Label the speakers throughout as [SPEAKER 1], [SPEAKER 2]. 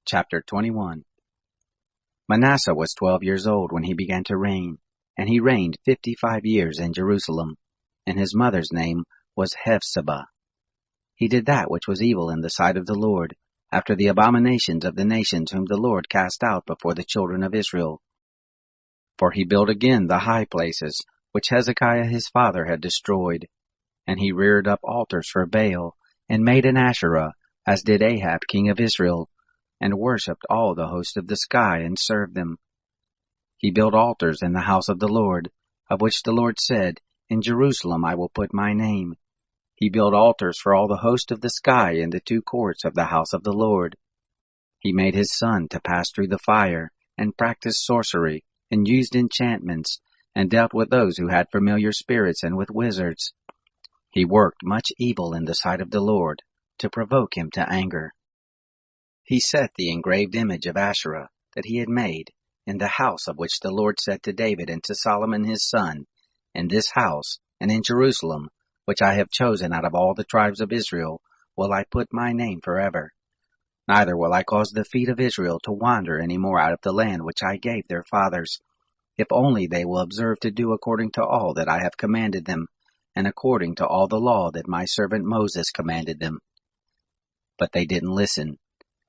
[SPEAKER 1] Chapter 21. Manasseh was 12 years old when he began to reign, and he reigned 55 years in Jerusalem, and his mother's name was Hephzibah. He did that which was evil in the sight of the Lord, after the abominations of the nations whom the Lord cast out before the children of Israel. For he built again the high places, which Hezekiah his father had destroyed, and he reared up altars for Baal, and made an Asherah, as did Ahab king of Israel, and worshipped all the host of the sky, and served them. He built altars in the house of the Lord, of which the Lord said, In Jerusalem I will put my name. He built altars for all the host of the sky in the two courts of the house of the Lord. He made his son to pass through the fire, and practiced sorcery, and used enchantments, and dealt with those who had familiar spirits and with wizards. He worked much evil in the sight of the Lord, to provoke him to anger. He set the engraved image of Asherah that he had made in the house of which the Lord said to David and to Solomon his son, In this house, and in Jerusalem, which I have chosen out of all the tribes of Israel, will I put my name forever. Neither will I cause the feet of Israel to wander any more out of the land which I gave their fathers, if only they will observe to do according to all that I have commanded them, and according to all the law that my servant Moses commanded them. But they didn't listen,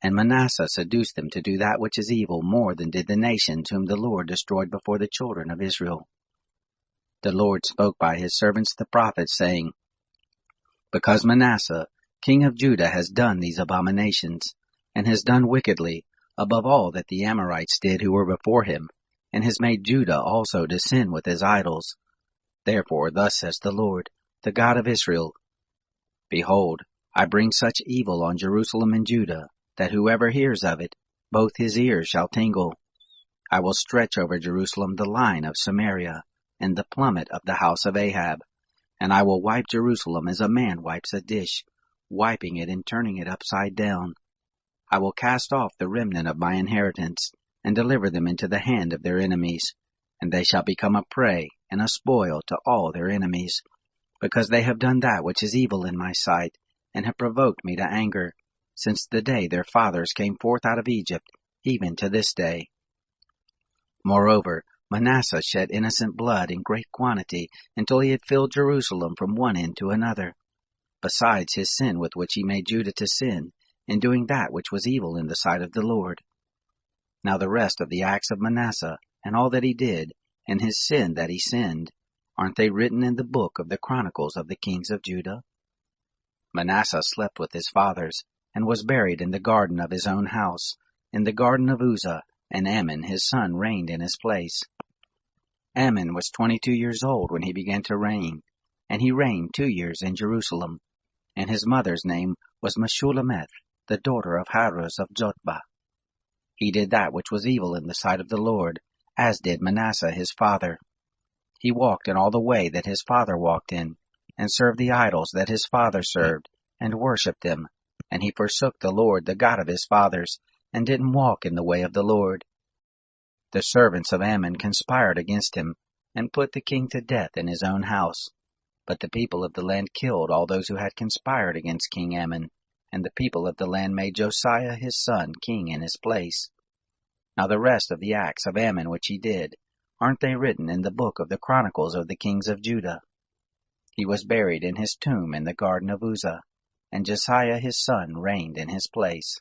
[SPEAKER 1] and Manasseh seduced them to do that which is evil more than did the nations whom the Lord destroyed before the children of Israel. The Lord spoke by his servants the prophets, saying, Because Manasseh, king of Judah, has done these abominations, and has done wickedly, above all that the Amorites did who were before him, and has made Judah also to sin with his idols. Therefore thus says the Lord, the God of Israel, Behold, I bring such evil on Jerusalem and Judah, that whoever hears of it, both his ears shall tingle. I will stretch over Jerusalem the line of Samaria, and the plummet of the house of Ahab, and I will wipe Jerusalem as a man wipes a dish, wiping it and turning it upside down. I will cast off the remnant of my inheritance, and deliver them into the hand of their enemies, and they shall become a prey and a spoil to all their enemies, because they have done that which is evil in my sight, and have provoked me to anger, since the day their fathers came forth out of Egypt, even to this day. Moreover, Manasseh shed innocent blood in great quantity, until he had filled Jerusalem from one end to another, besides his sin with which he made Judah to sin, in doing that which was evil in the sight of the Lord. Now the rest of the acts of Manasseh, and all that he did, and his sin that he sinned, aren't they written in the book of the Chronicles of the kings of Judah? Manasseh slept with his fathers, and was buried in the garden of his own house, in the garden of Uzzah, and Amon his son reigned in his place. Amon was 22 years old when he began to reign, and he reigned 2 years in Jerusalem, and his mother's name was Meshullemeth, the daughter of Haruz of Jotbah. He did that which was evil in the sight of the Lord, as did Manasseh his father. He walked in all the way that his father walked in, and served the idols that his father served, and worshipped them, and he forsook the Lord, the God of his fathers, and didn't walk in the way of the Lord. The servants of Ammon conspired against him, and put the king to death in his own house. But the people of the land killed all those who had conspired against King Ammon, and the people of the land made Josiah his son king in his place. Now the rest of the acts of Ammon which he did, aren't they written in the book of the Chronicles of the kings of Judah? He was buried in his tomb in the garden of Uzzah, and Josiah his son reigned in his place.